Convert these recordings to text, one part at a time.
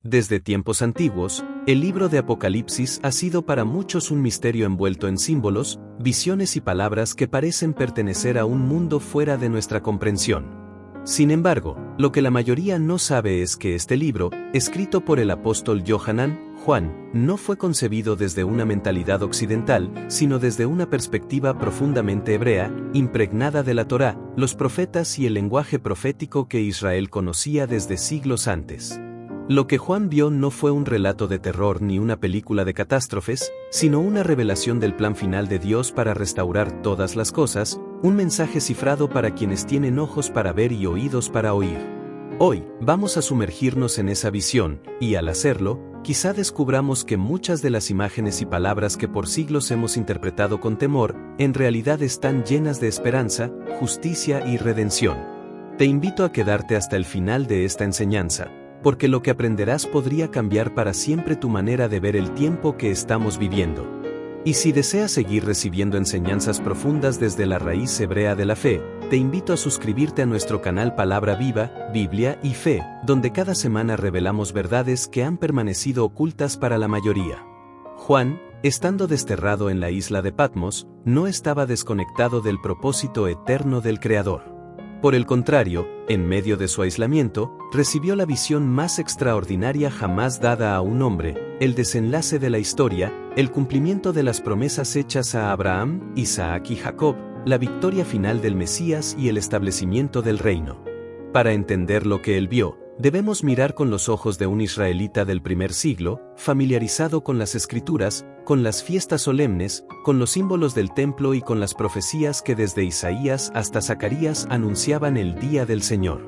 Desde tiempos antiguos, el libro de Apocalipsis ha sido para muchos un misterio envuelto en símbolos, visiones y palabras que parecen pertenecer a un mundo fuera de nuestra comprensión. Sin embargo, lo que la mayoría no sabe es que este libro, escrito por el apóstol Juan, no fue concebido desde una mentalidad occidental, sino desde una perspectiva profundamente hebrea, impregnada de la Torá, los profetas y el lenguaje profético que Israel conocía desde siglos antes. Lo que Juan vio no fue un relato de terror ni una película de catástrofes, sino una revelación del plan final de Dios para restaurar todas las cosas, un mensaje cifrado para quienes tienen ojos para ver y oídos para oír. Hoy, vamos a sumergirnos en esa visión, y al hacerlo, quizá descubramos que muchas de las imágenes y palabras que por siglos hemos interpretado con temor, en realidad están llenas de esperanza, justicia y redención. Te invito a quedarte hasta el final de esta enseñanza, porque lo que aprenderás podría cambiar para siempre tu manera de ver el tiempo que estamos viviendo. Y si deseas seguir recibiendo enseñanzas profundas desde la raíz hebrea de la fe, te invito a suscribirte a nuestro canal Palabra Viva, Biblia y Fe, donde cada semana revelamos verdades que han permanecido ocultas para la mayoría. Juan, estando desterrado en la isla de Patmos, no estaba desconectado del propósito eterno del Creador. Por el contrario, en medio de su aislamiento, recibió la visión más extraordinaria jamás dada a un hombre, el desenlace de la historia, el cumplimiento de las promesas hechas a Abraham, Isaac y Jacob, la victoria final del Mesías y el establecimiento del reino. Para entender lo que él vio, debemos mirar con los ojos de un israelita del primer siglo, familiarizado con las Escrituras, con las fiestas solemnes, con los símbolos del templo y con las profecías que desde Isaías hasta Zacarías anunciaban el día del Señor.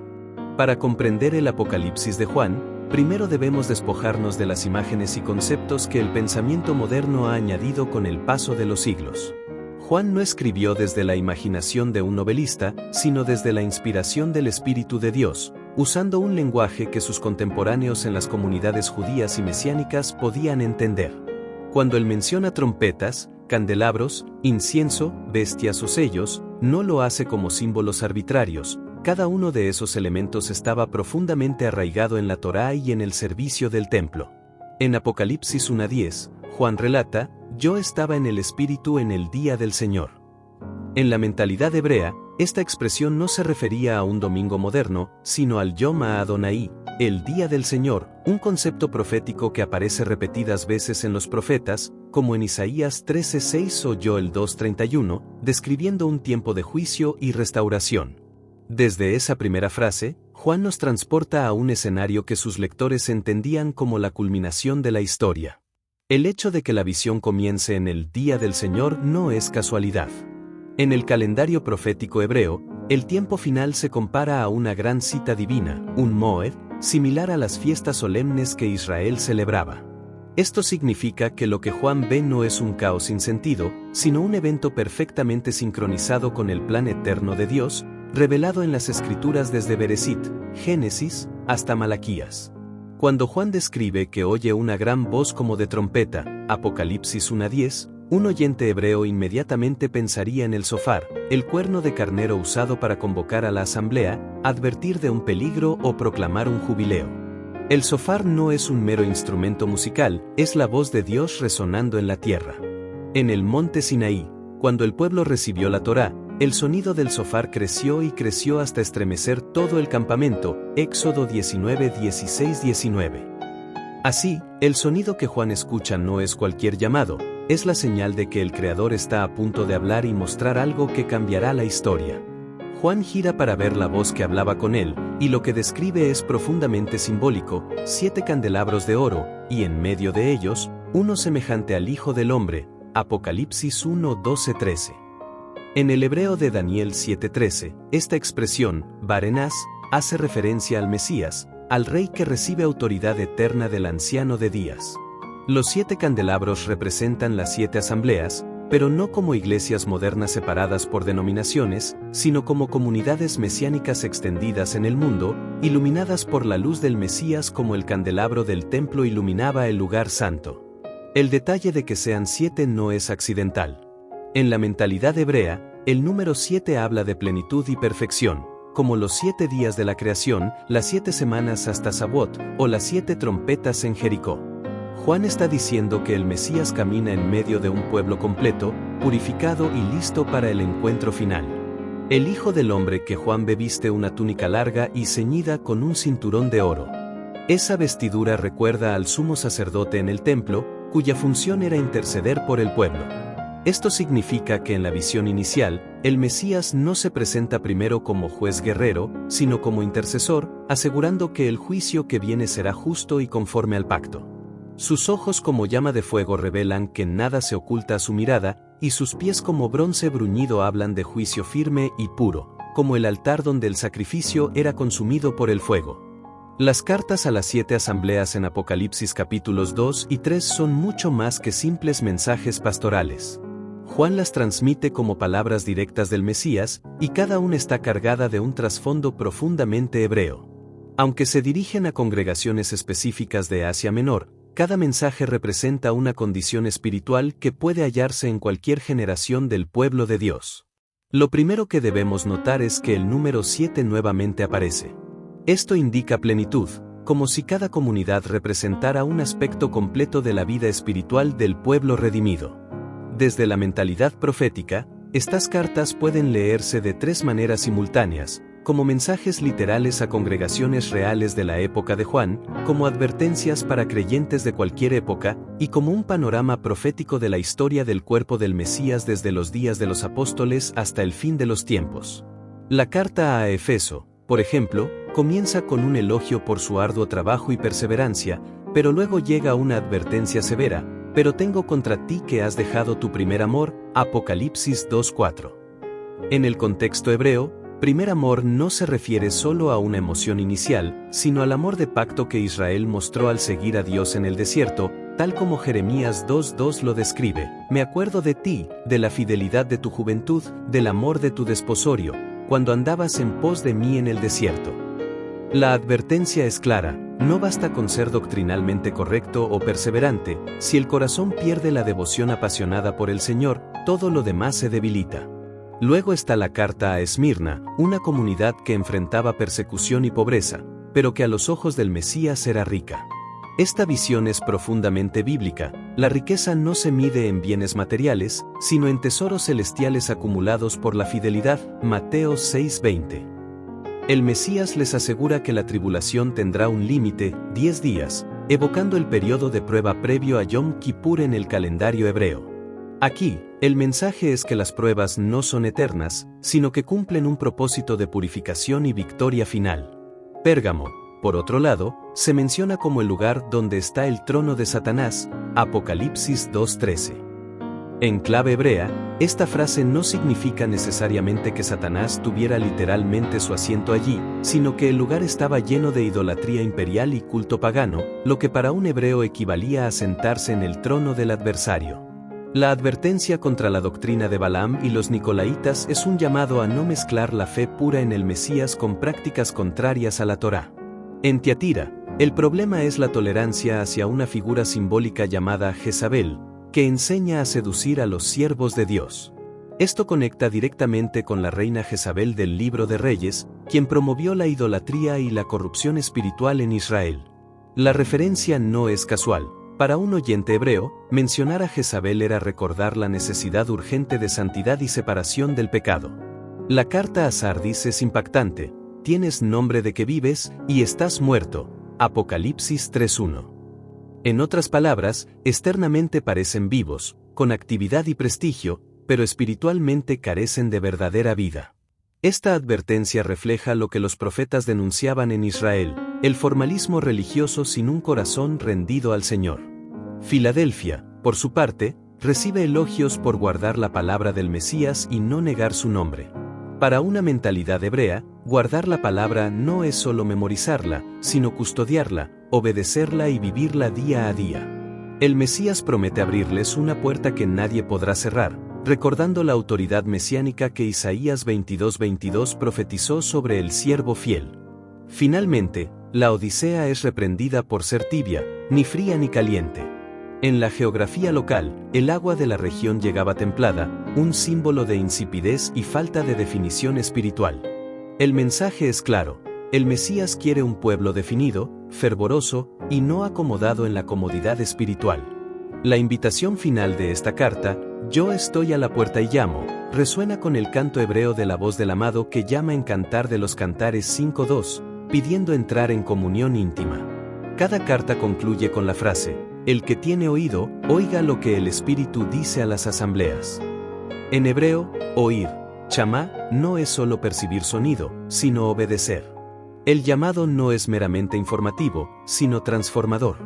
Para comprender el Apocalipsis de Juan, primero debemos despojarnos de las imágenes y conceptos que el pensamiento moderno ha añadido con el paso de los siglos. Juan no escribió desde la imaginación de un novelista, sino desde la inspiración del Espíritu de Dios, usando un lenguaje que sus contemporáneos en las comunidades judías y mesiánicas podían entender. Cuando él menciona trompetas, candelabros, incienso, bestias o sellos, no lo hace como símbolos arbitrarios. Cada uno de esos elementos estaba profundamente arraigado en la Torá y en el servicio del templo. En Apocalipsis 1:10, Juan relata: «Yo estaba en el Espíritu en el día del Señor». En la mentalidad hebrea, esta expresión no se refería a un domingo moderno, sino al Yom HaAdonai, el día del Señor, un concepto profético que aparece repetidas veces en los profetas, como en Isaías 13:6 o Joel 2:31, describiendo un tiempo de juicio y restauración. Desde esa primera frase, Juan nos transporta a un escenario que sus lectores entendían como la culminación de la historia. El hecho de que la visión comience en el día del Señor no es casualidad. En el calendario profético hebreo, el tiempo final se compara a una gran cita divina, un Moed, similar a las fiestas solemnes que Israel celebraba. Esto significa que lo que Juan ve no es un caos sin sentido, sino un evento perfectamente sincronizado con el plan eterno de Dios, revelado en las Escrituras desde Bereshit, Génesis, hasta Malaquías. Cuando Juan describe que oye una gran voz como de trompeta, Apocalipsis 1:10, un oyente hebreo inmediatamente pensaría en el shofar, el cuerno de carnero usado para convocar a la asamblea, advertir de un peligro o proclamar un jubileo. El shofar no es un mero instrumento musical, es la voz de Dios resonando en la tierra. En el monte Sinaí, cuando el pueblo recibió la Torá, el sonido del shofar creció y creció hasta estremecer todo el campamento, Éxodo 19:16-19. Así, el sonido que Juan escucha no es cualquier llamado, es la señal de que el Creador está a punto de hablar y mostrar algo que cambiará la historia. Juan gira para ver la voz que hablaba con él, y lo que describe es profundamente simbólico: 7 candelabros de oro, y en medio de ellos, uno semejante al Hijo del Hombre, Apocalipsis 1:12-13. En el hebreo de Daniel 7:13, esta expresión, Barenás, hace referencia al Mesías, al Rey que recibe autoridad eterna del Anciano de Días. Los 7 candelabros representan las 7 asambleas, pero no como iglesias modernas separadas por denominaciones, sino como comunidades mesiánicas extendidas en el mundo, iluminadas por la luz del Mesías como el candelabro del templo iluminaba el lugar santo. El detalle de que sean 7 no es accidental. En la mentalidad hebrea, el número 7 habla de plenitud y perfección, como los 7 días de la creación, las 7 semanas hasta Sabot, o las 7 trompetas en Jericó. Juan está diciendo que el Mesías camina en medio de un pueblo completo, purificado y listo para el encuentro final. El Hijo del Hombre que Juan ve viste una túnica larga y ceñida con un cinturón de oro. Esa vestidura recuerda al sumo sacerdote en el templo, cuya función era interceder por el pueblo. Esto significa que en la visión inicial, el Mesías no se presenta primero como juez guerrero, sino como intercesor, asegurando que el juicio que viene será justo y conforme al pacto. Sus ojos como llama de fuego revelan que nada se oculta a su mirada, y sus pies como bronce bruñido hablan de juicio firme y puro, como el altar donde el sacrificio era consumido por el fuego. Las cartas a las 7 asambleas en Apocalipsis capítulos 2 y 3 son mucho más que simples mensajes pastorales. Juan las transmite como palabras directas del Mesías, y cada una está cargada de un trasfondo profundamente hebreo. Aunque se dirigen a congregaciones específicas de Asia Menor, cada mensaje representa una condición espiritual que puede hallarse en cualquier generación del pueblo de Dios. Lo primero que debemos notar es que el número 7 nuevamente aparece. Esto indica plenitud, como si cada comunidad representara un aspecto completo de la vida espiritual del pueblo redimido. Desde la mentalidad profética, estas cartas pueden leerse de 3 maneras simultáneas, como mensajes literales a congregaciones reales de la época de Juan, como advertencias para creyentes de cualquier época, y como un panorama profético de la historia del cuerpo del Mesías desde los días de los apóstoles hasta el fin de los tiempos. La carta a Efeso, por ejemplo, comienza con un elogio por su arduo trabajo y perseverancia, pero luego llega una advertencia severa: pero tengo contra ti que has dejado tu primer amor, Apocalipsis 2:4. En el contexto hebreo, primer amor no se refiere solo a una emoción inicial, sino al amor de pacto que Israel mostró al seguir a Dios en el desierto, tal como Jeremías 2:2 lo describe: me acuerdo de ti, de la fidelidad de tu juventud, del amor de tu desposorio, cuando andabas en pos de mí en el desierto. La advertencia es clara: no basta con ser doctrinalmente correcto o perseverante, si el corazón pierde la devoción apasionada por el Señor, todo lo demás se debilita. Luego está la carta a Esmirna, una comunidad que enfrentaba persecución y pobreza, pero que a los ojos del Mesías era rica. Esta visión es profundamente bíblica. La riqueza no se mide en bienes materiales, sino en tesoros celestiales acumulados por la fidelidad, Mateo 6:20. El Mesías les asegura que la tribulación tendrá un límite, 10 días, evocando el periodo de prueba previo a Yom Kippur en el calendario hebreo. Aquí, el mensaje es que las pruebas no son eternas, sino que cumplen un propósito de purificación y victoria final. Pérgamo, por otro lado, se menciona como el lugar donde está el trono de Satanás, Apocalipsis 2:13. En clave hebrea, esta frase no significa necesariamente que Satanás tuviera literalmente su asiento allí, sino que el lugar estaba lleno de idolatría imperial y culto pagano, lo que para un hebreo equivalía a sentarse en el trono del adversario. La advertencia contra la doctrina de Balaam y los Nicolaitas es un llamado a no mezclar la fe pura en el Mesías con prácticas contrarias a la Torá. En Tiatira, el problema es la tolerancia hacia una figura simbólica llamada Jezabel, que enseña a seducir a los siervos de Dios. Esto conecta directamente con la reina Jezabel del Libro de Reyes, quien promovió la idolatría y la corrupción espiritual en Israel. La referencia no es casual. Para un oyente hebreo, mencionar a Jezabel era recordar la necesidad urgente de santidad y separación del pecado. La carta a Sardis es impactante: tienes nombre de que vives, y estás muerto, Apocalipsis 3:1. En otras palabras, externamente parecen vivos, con actividad y prestigio, pero espiritualmente carecen de verdadera vida. Esta advertencia refleja lo que los profetas denunciaban en Israel: el formalismo religioso sin un corazón rendido al Señor. Filadelfia, por su parte, recibe elogios por guardar la palabra del Mesías y no negar su nombre. Para una mentalidad hebrea, guardar la palabra no es solo memorizarla, sino custodiarla, obedecerla y vivirla día a día. El Mesías promete abrirles una puerta que nadie podrá cerrar, recordando la autoridad mesiánica que Isaías 22:22 profetizó sobre el siervo fiel. Finalmente, la Odisea es reprendida por ser tibia, ni fría ni caliente. En la geografía local, el agua de la región llegaba templada, un símbolo de insipidez y falta de definición espiritual. El mensaje es claro: el Mesías quiere un pueblo definido, fervoroso, y no acomodado en la comodidad espiritual. La invitación final de esta carta, "Yo estoy a la puerta y llamo", resuena con el canto hebreo de la voz del amado que llama en Cantar de los Cantares 5:2, pidiendo entrar en comunión íntima. Cada carta concluye con la frase: "El que tiene oído, oiga lo que el Espíritu dice a las asambleas". En hebreo, oír, chamá, no es solo percibir sonido, sino obedecer. El llamado no es meramente informativo, sino transformador.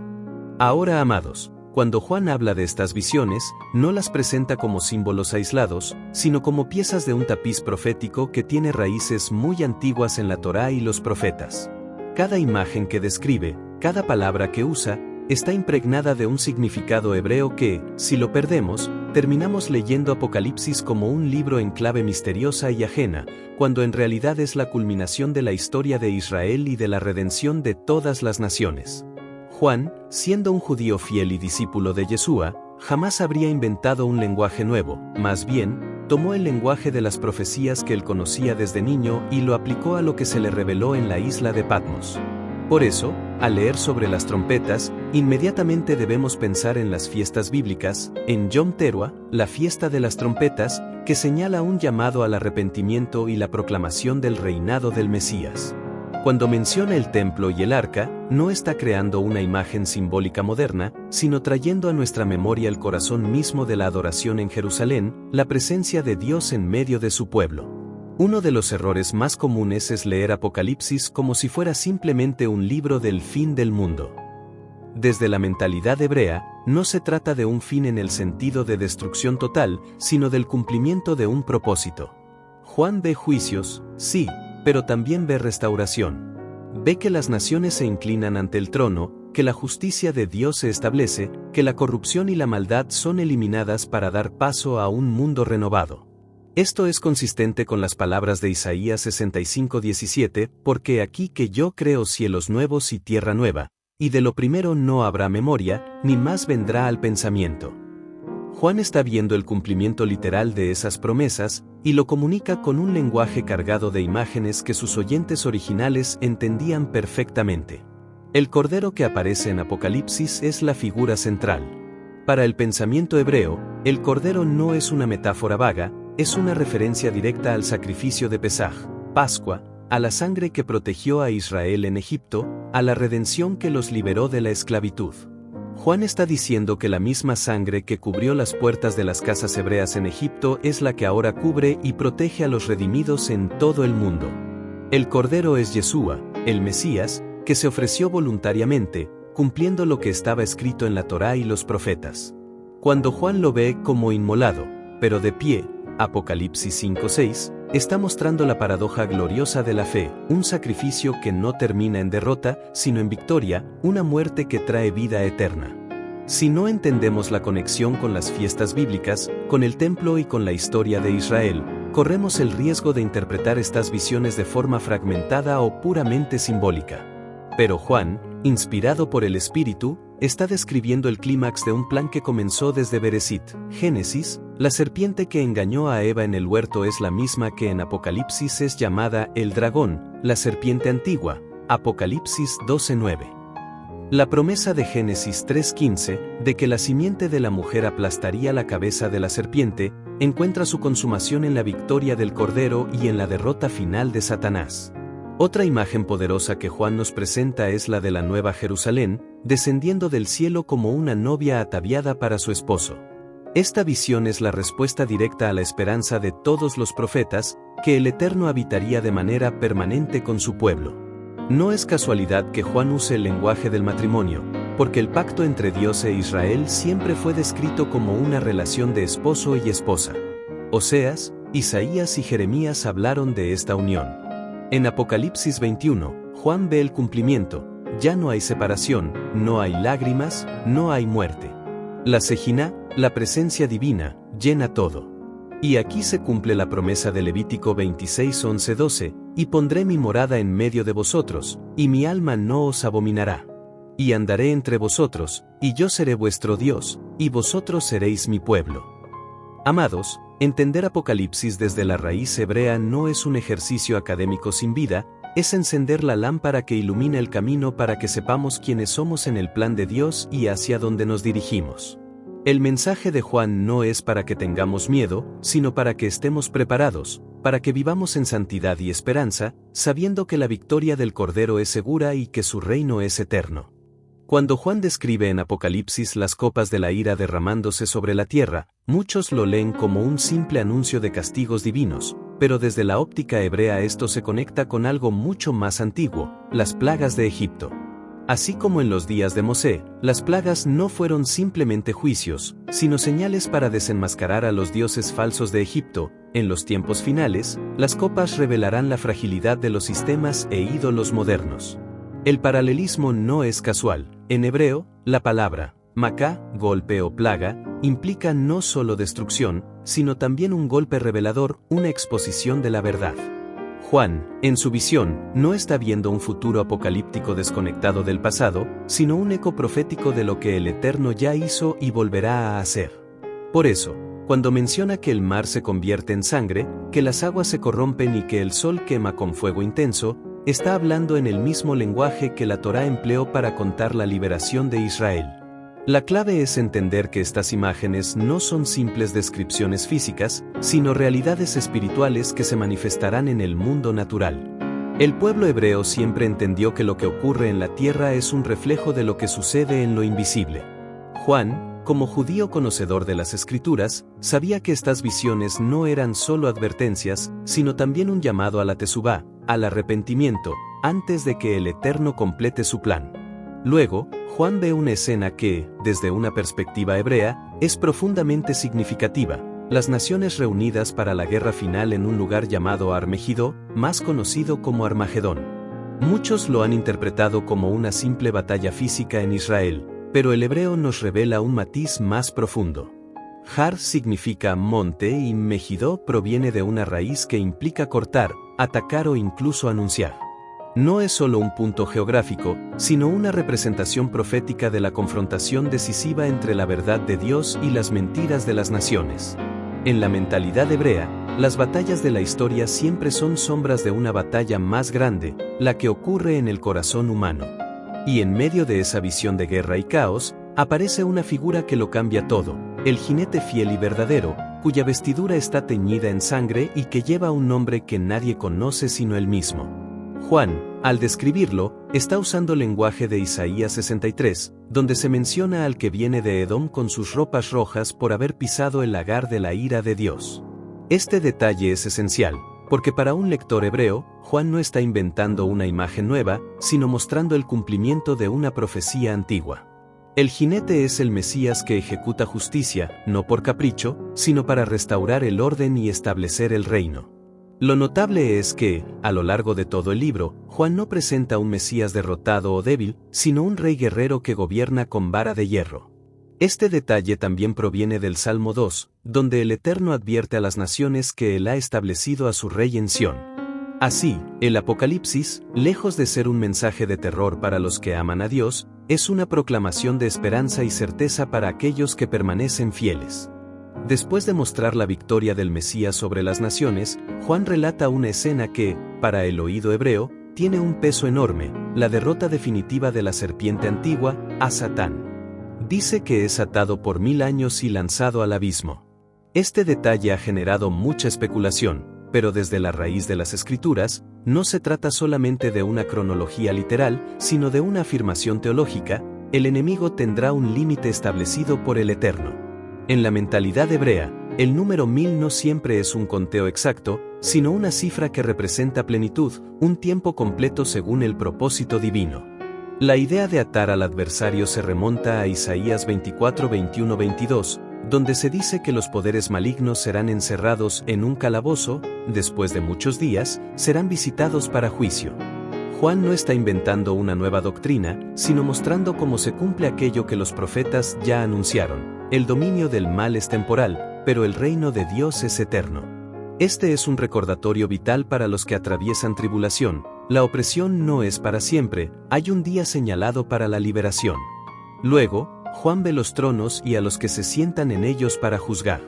Ahora, amados, cuando Juan habla de estas visiones, no las presenta como símbolos aislados, sino como piezas de un tapiz profético que tiene raíces muy antiguas en la Torá y los profetas. Cada imagen que describe, cada palabra que usa, está impregnada de un significado hebreo que, si lo perdemos, terminamos leyendo Apocalipsis como un libro en clave misteriosa y ajena, cuando en realidad es la culminación de la historia de Israel y de la redención de todas las naciones. Juan, siendo un judío fiel y discípulo de Yeshua, jamás habría inventado un lenguaje nuevo, más bien, tomó el lenguaje de las profecías que él conocía desde niño y lo aplicó a lo que se le reveló en la isla de Patmos. Por eso, al leer sobre las trompetas, inmediatamente debemos pensar en las fiestas bíblicas, en Yom Teruah, la fiesta de las trompetas, que señala un llamado al arrepentimiento y la proclamación del reinado del Mesías. Cuando menciona el templo y el arca, no está creando una imagen simbólica moderna, sino trayendo a nuestra memoria el corazón mismo de la adoración en Jerusalén, la presencia de Dios en medio de su pueblo. Uno de los errores más comunes es leer Apocalipsis como si fuera simplemente un libro del fin del mundo. Desde la mentalidad hebrea, no se trata de un fin en el sentido de destrucción total, sino del cumplimiento de un propósito. Juan ve juicios, sí, pero también ve restauración. Ve que las naciones se inclinan ante el trono, que la justicia de Dios se establece, que la corrupción y la maldad son eliminadas para dar paso a un mundo renovado. Esto es consistente con las palabras de Isaías 65:17, porque aquí que yo creo cielos nuevos y tierra nueva, y de lo primero no habrá memoria, ni más vendrá al pensamiento. Juan está viendo el cumplimiento literal de esas promesas, y lo comunica con un lenguaje cargado de imágenes que sus oyentes originales entendían perfectamente. El cordero que aparece en Apocalipsis es la figura central. Para el pensamiento hebreo, el cordero no es una metáfora vaga, es una referencia directa al sacrificio de Pesaj, Pascua, a la sangre que protegió a Israel en Egipto, a la redención que los liberó de la esclavitud. Juan está diciendo que la misma sangre que cubrió las puertas de las casas hebreas en Egipto es la que ahora cubre y protege a los redimidos en todo el mundo. El Cordero es Yeshua, el Mesías, que se ofreció voluntariamente, cumpliendo lo que estaba escrito en la Torá y los profetas. Cuando Juan lo ve como inmolado, pero de pie, Apocalipsis 5:6, está mostrando la paradoja gloriosa de la fe, un sacrificio que no termina en derrota, sino en victoria, una muerte que trae vida eterna. Si no entendemos la conexión con las fiestas bíblicas, con el templo y con la historia de Israel, corremos el riesgo de interpretar estas visiones de forma fragmentada o puramente simbólica. Pero Juan, inspirado por el Espíritu, está describiendo el clímax de un plan que comenzó desde Bereshit, Génesis. La serpiente que engañó a Eva en el huerto es la misma que en Apocalipsis es llamada el dragón, la serpiente antigua, Apocalipsis 12:9. La promesa de Génesis 3:15, de que la simiente de la mujer aplastaría la cabeza de la serpiente, encuentra su consumación en la victoria del Cordero y en la derrota final de Satanás. Otra imagen poderosa que Juan nos presenta es la de la Nueva Jerusalén, descendiendo del cielo como una novia ataviada para su esposo. Esta visión es la respuesta directa a la esperanza de todos los profetas, que el Eterno habitaría de manera permanente con su pueblo. No es casualidad que Juan use el lenguaje del matrimonio, porque el pacto entre Dios e Israel siempre fue descrito como una relación de esposo y esposa. Oseas, Isaías y Jeremías hablaron de esta unión. En Apocalipsis 21, Juan ve el cumplimiento: ya no hay separación, no hay lágrimas, no hay muerte. La Sejiná, la presencia divina, llena todo. Y aquí se cumple la promesa de Levítico 26:11-12, y pondré mi morada en medio de vosotros, y mi alma no os abominará. Y andaré entre vosotros, y yo seré vuestro Dios, y vosotros seréis mi pueblo. Amados, Entender Apocalipsis desde la raíz hebrea no es un ejercicio académico sin vida, es encender la lámpara que ilumina el camino para que sepamos quiénes somos en el plan de Dios y hacia dónde nos dirigimos. El mensaje de Juan no es para que tengamos miedo, sino para que estemos preparados, para que vivamos en santidad y esperanza, sabiendo que la victoria del Cordero es segura y que su reino es eterno. Cuando Juan describe en Apocalipsis las copas de la ira derramándose sobre la tierra, muchos lo leen como un simple anuncio de castigos divinos, pero desde la óptica hebrea esto se conecta con algo mucho más antiguo, las plagas de Egipto. Así como en los días de Mosé, las plagas no fueron simplemente juicios, sino señales para desenmascarar a los dioses falsos de Egipto. En los tiempos finales, las copas revelarán la fragilidad de los sistemas e ídolos modernos. El paralelismo no es casual. En hebreo, la palabra Macá, golpe o plaga, implica no solo destrucción, sino también un golpe revelador, una exposición de la verdad. Juan, en su visión, no está viendo un futuro apocalíptico desconectado del pasado, sino un eco profético de lo que el Eterno ya hizo y volverá a hacer. Por eso, cuando menciona que el mar se convierte en sangre, que las aguas se corrompen y que el sol quema con fuego intenso, está hablando en el mismo lenguaje que la Torá empleó para contar la liberación de Israel. La clave es entender que estas imágenes no son simples descripciones físicas, sino realidades espirituales que se manifestarán en el mundo natural. El pueblo hebreo siempre entendió que lo que ocurre en la tierra es un reflejo de lo que sucede en lo invisible. Juan, como judío conocedor de las Escrituras, sabía que estas visiones no eran solo advertencias, sino también un llamado a la tesubá, al arrepentimiento, antes de que el Eterno complete su plan. Luego, Juan ve una escena que, desde una perspectiva hebrea, es profundamente significativa: las naciones reunidas para la guerra final en un lugar llamado Armegiddo, más conocido como Armagedón. Muchos lo han interpretado como una simple batalla física en Israel, pero el hebreo nos revela un matiz más profundo. Har significa monte y Megiddo proviene de una raíz que implica cortar, atacar o incluso anunciar. No es solo un punto geográfico, sino una representación profética de la confrontación decisiva entre la verdad de Dios y las mentiras de las naciones. En la mentalidad hebrea, las batallas de la historia siempre son sombras de una batalla más grande, la que ocurre en el corazón humano. Y en medio de esa visión de guerra y caos, aparece una figura que lo cambia todo: el jinete fiel y verdadero, cuya vestidura está teñida en sangre y que lleva un nombre que nadie conoce sino él mismo. Juan, al describirlo, está usando lenguaje de Isaías 63, donde se menciona al que viene de Edom con sus ropas rojas por haber pisado el lagar de la ira de Dios. Este detalle es esencial, porque para un lector hebreo, Juan no está inventando una imagen nueva, sino mostrando el cumplimiento de una profecía antigua. El jinete es el Mesías que ejecuta justicia, no por capricho, sino para restaurar el orden y establecer el reino. Lo notable es que, a lo largo de todo el libro, Juan no presenta un Mesías derrotado o débil, sino un rey guerrero que gobierna con vara de hierro. Este detalle también proviene del Salmo 2, donde el Eterno advierte a las naciones que Él ha establecido a su rey en Sión. Así, el Apocalipsis, lejos de ser un mensaje de terror para los que aman a Dios, es una proclamación de esperanza y certeza para aquellos que permanecen fieles. Después de mostrar la victoria del Mesías sobre las naciones, Juan relata una escena que, para el oído hebreo, tiene un peso enorme: la derrota definitiva de la serpiente antigua, a Satán. Dice que es atado por 1000 años y lanzado al abismo. Este detalle ha generado mucha especulación, pero desde la raíz de las Escrituras, no se trata solamente de una cronología literal, sino de una afirmación teológica: el enemigo tendrá un límite establecido por el Eterno. En la mentalidad hebrea, el número 1000 no siempre es un conteo exacto, sino una cifra que representa plenitud, un tiempo completo según el propósito divino. La idea de atar al adversario se remonta a Isaías 24, 21, 22, donde se dice que los poderes malignos serán encerrados en un calabozo, después de muchos días, serán visitados para juicio. Juan no está inventando una nueva doctrina, sino mostrando cómo se cumple aquello que los profetas ya anunciaron: el dominio del mal es temporal, pero el reino de Dios es eterno. Este es un recordatorio vital para los que atraviesan tribulación: la opresión no es para siempre, hay un día señalado para la liberación. Luego, Juan ve los tronos y a los que se sientan en ellos para juzgar.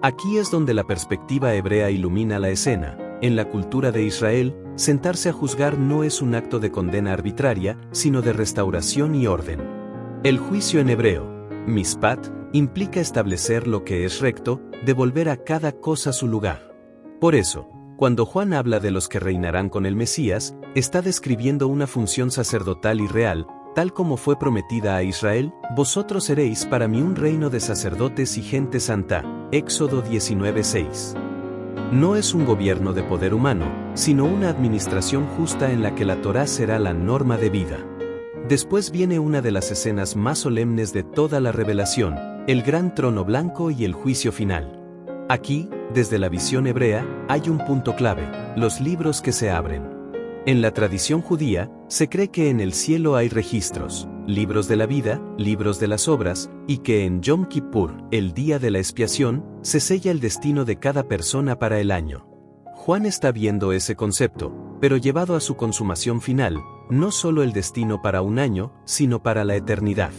Aquí es donde la perspectiva hebrea ilumina la escena. En la cultura de Israel, sentarse a juzgar no es un acto de condena arbitraria, sino de restauración y orden. El juicio en hebreo, mishpat, implica establecer lo que es recto, devolver a cada cosa su lugar. Por eso, cuando Juan habla de los que reinarán con el Mesías, está describiendo una función sacerdotal y real, tal como fue prometida a Israel: vosotros seréis para mí un reino de sacerdotes y gente santa. Éxodo 19:6. No es un gobierno de poder humano, sino una administración justa en la que la Torá será la norma de vida. Después viene una de las escenas más solemnes de toda la revelación, el gran trono blanco y el juicio final. Aquí, desde la visión hebrea, hay un punto clave: los libros que se abren. En la tradición judía, se cree que en el cielo hay registros, libros de la vida, libros de las obras, y que en Yom Kippur, el día de la expiación, se sella el destino de cada persona para el año. Juan está viendo ese concepto, pero llevado a su consumación final, no solo el destino para un año, sino para la eternidad.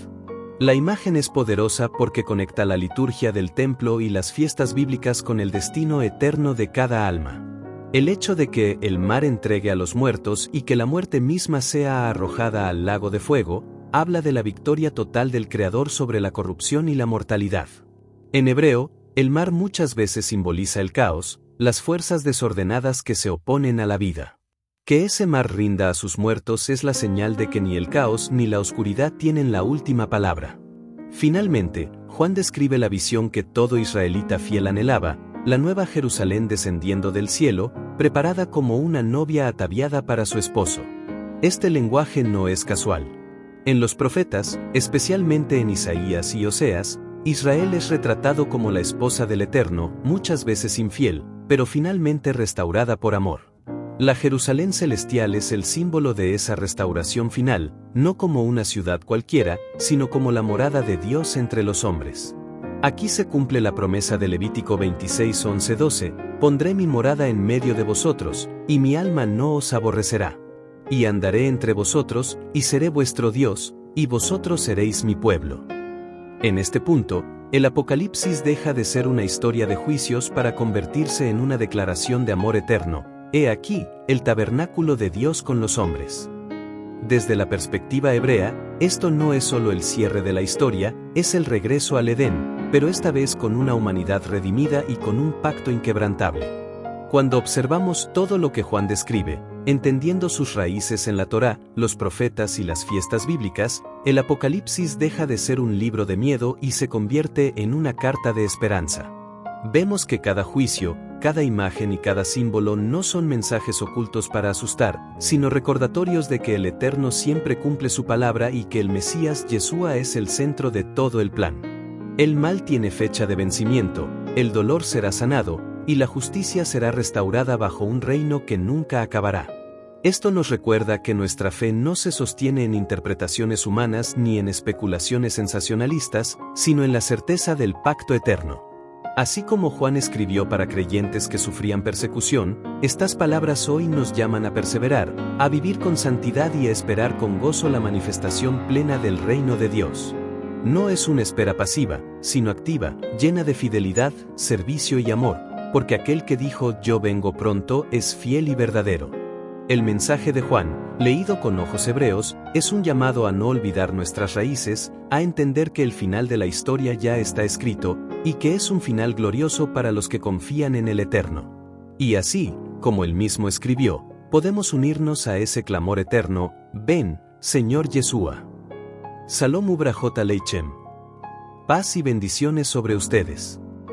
La imagen es poderosa porque conecta la liturgia del templo y las fiestas bíblicas con el destino eterno de cada alma. El hecho de que el mar entregue a los muertos y que la muerte misma sea arrojada al lago de fuego, habla de la victoria total del Creador sobre la corrupción y la mortalidad. En hebreo, el mar muchas veces simboliza el caos, las fuerzas desordenadas que se oponen a la vida. Que ese mar rinda a sus muertos es la señal de que ni el caos ni la oscuridad tienen la última palabra. Finalmente, Juan describe la visión que todo israelita fiel anhelaba: la nueva Jerusalén descendiendo del cielo, preparada como una novia ataviada para su esposo. Este lenguaje no es casual. En los profetas, especialmente en Isaías y Oseas, Israel es retratado como la esposa del Eterno, muchas veces infiel, pero finalmente restaurada por amor. La Jerusalén celestial es el símbolo de esa restauración final, no como una ciudad cualquiera, sino como la morada de Dios entre los hombres. Aquí se cumple la promesa de Levítico 26:11-12: pondré mi morada en medio de vosotros, y mi alma no os aborrecerá. Y andaré entre vosotros, y seré vuestro Dios, y vosotros seréis mi pueblo. En este punto, el Apocalipsis deja de ser una historia de juicios para convertirse en una declaración de amor eterno. He aquí, el tabernáculo de Dios con los hombres. Desde la perspectiva hebrea, esto no es solo el cierre de la historia, es el regreso al Edén, pero esta vez con una humanidad redimida y con un pacto inquebrantable. Cuando observamos todo lo que Juan describe, entendiendo sus raíces en la Torá, los profetas y las fiestas bíblicas, el Apocalipsis deja de ser un libro de miedo y se convierte en una carta de esperanza. Vemos que cada juicio, cada imagen y cada símbolo no son mensajes ocultos para asustar, sino recordatorios de que el Eterno siempre cumple su palabra y que el Mesías Yeshua es el centro de todo el plan. El mal tiene fecha de vencimiento, el dolor será sanado, y la justicia será restaurada bajo un reino que nunca acabará. Esto nos recuerda que nuestra fe no se sostiene en interpretaciones humanas ni en especulaciones sensacionalistas, sino en la certeza del pacto eterno. Así como Juan escribió para creyentes que sufrían persecución, estas palabras hoy nos llaman a perseverar, a vivir con santidad y a esperar con gozo la manifestación plena del reino de Dios. No es una espera pasiva, sino activa, llena de fidelidad, servicio y amor, porque aquel que dijo «Yo vengo pronto» es fiel y verdadero. El mensaje de Juan, leído con ojos hebreos, es un llamado a no olvidar nuestras raíces, a entender que el final de la historia ya está escrito, y que es un final glorioso para los que confían en el Eterno. Y así, como él mismo escribió, podemos unirnos a ese clamor eterno: «Ven, Señor Yeshua». Salom Ubrajot Aleichem. Paz y bendiciones sobre ustedes.